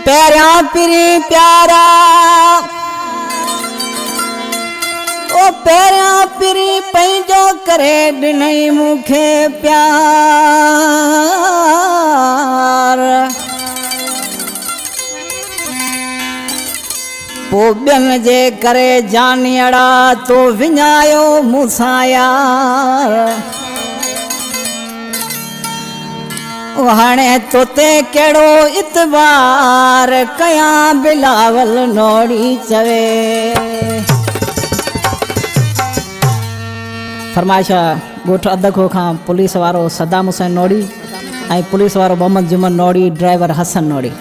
प्यारा पिरी प्यारा ओ प्यारा पिरी पैंजो करे ॾिनई मूंखे प्यार पो ॿियनि जे करे जानियड़ा तो विञायो मूंसां यार हाणे तोते कहिड़ो इतबार कयां बिलावल नोड़ी चवे फरमाइश ॻोठ अदखो खां पुलिस वारो सदाम हुसैन नोड़ी ऐं पुलिस वारो मोहम्मद जुमन नोड़ी ड्राइवर हसन नोड़ी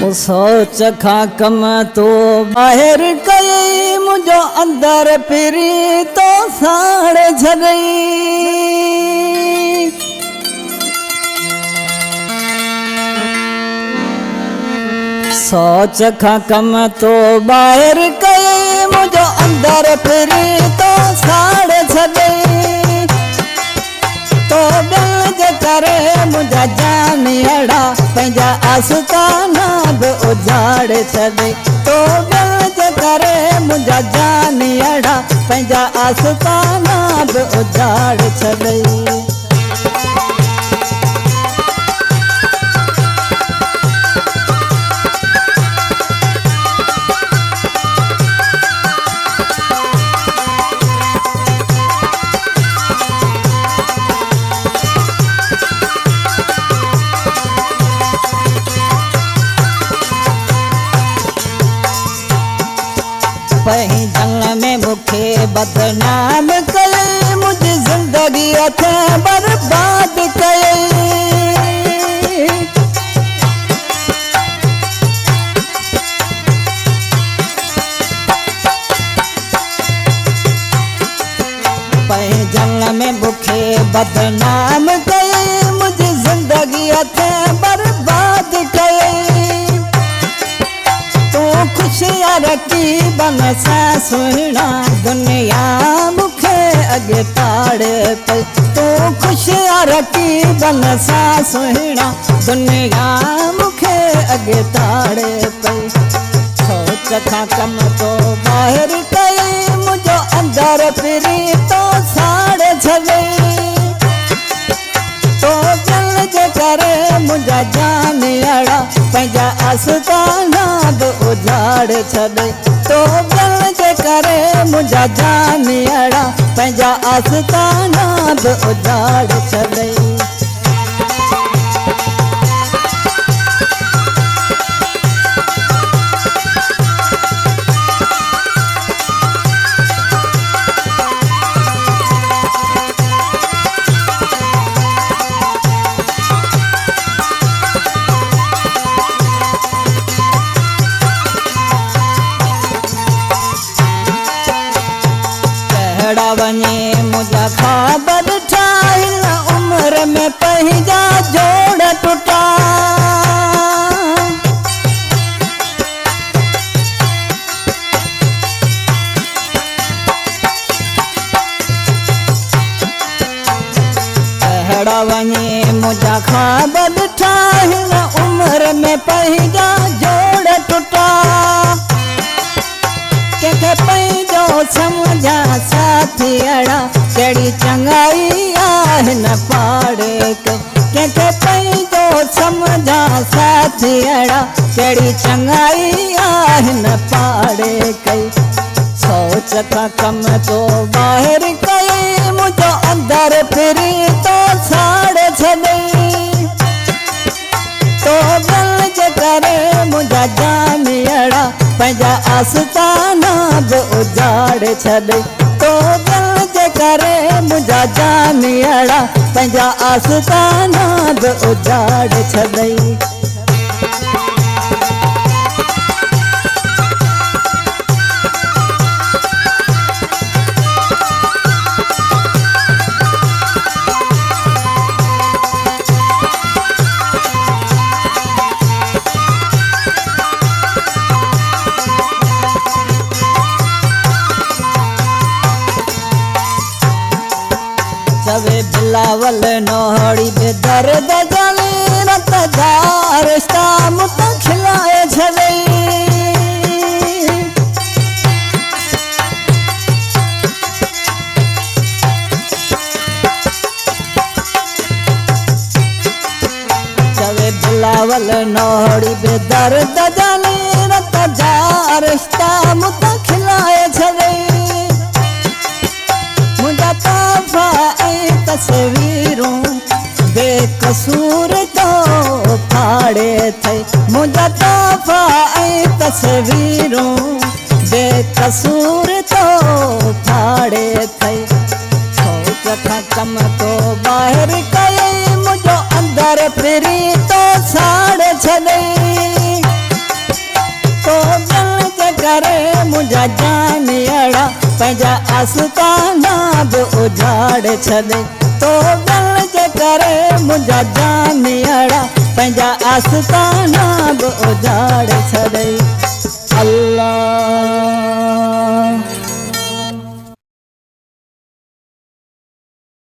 ओ सोच खां कम तो ॿाहिरि कई मुंहिंजो अंदर फिरी तो साड़ छॾई सोच खां कम तो ॿाहिरि कई मुंहिंजो अंदर फिरी तो साड़ छॾई तो दिल जे करे मुंहिंजा जानियड़ा पंहिंजा आस्ताना बि उजाड़े छॾे तो दिल जे करे मुंहिंजा जानियड़ा पंहिंजा आस्ताना बि उजाड़े छॾई जंग में मुखे बदनाम कई मुझे जिंदगी थे बर्बाद कई जंग में मुखे बदनाम कई मुझे जिंदगी थे बर्बाद कई खुशियां रखी बन सा सुहिणा दुनिया मुखे अगे ताड़े पई तू खुशियां रखी बन सा सुहिणा दुनिया मुखे अगे ताड़े पई सोच खां कम तो ॿाहिरि कई मुंहिंजो अंदर फिरी तो साड़ छॾई तो दिल जे करे मुंहिंजा जानियड़ा पंहिंजा आस्ताना बि उजाड़े छॾे तो दिल जे करे मुंहिंजा जानियड़ा पंहिंजा आस्ताना बि उजाड़े छॾे वञे मुंहिंजा ख्वाब ॾिठा हिन उमिरि में पंहिंजा जोड़ टुटा अहिड़ा वञे मुंहिंजा ख्वाब ॾिठा हिन उमिरि में पंहिंजा जोड़ टुटा कंहिंखे पंहिंजो समझा साथियड़ा कहिड़ी चङाई आहे न पाड़े कंहिंखे पंहिंजो समझा साथियड़ा कहिड़ी चङाई आहे न पाड़े कई सोच खां कम तो ॿाहिरि कई मुंहिंजो अंदर फिरी तो साड़ छॾई तो दिल जे करे मुंहिंजा जानियड़ा पंहिंजा आस्ताना बि उजाड़े छॾे तो दिल जे करे मुंहिंजा जानियड़ा पंहिंजा आस्ताना बि उजाड़े छॾई बिलावल नोड़ी बे दर्द जानी रत जा रिश्ता मुत खिलाए छॾई चवे बिलावल नोड़ी बेदर्द जाने रत जा रिश्ता मुत खिलाए छॾई मुंहिंजा तोहफ़ा ऐं तस्वीरूं बेकसूर तो फाड़े थई मुंहिंजा तोहफ़ा ऐं तस्वीरूं बेकसूर तो फाड़े थई सोच खां कम तो ॿाहिरि कयई मुंहिंजो अंदरि फिरी तो साड़ छॾई तो दिल जे करे मुंहिंजा जानियड़ा पंहिंजा आस्ताना बि उजाड़ छॾई तो दिल जे करे मुंहिंजा जानियड़ा पंहिंजा आस्ताना बि उजाड़ छॾई अल्लाह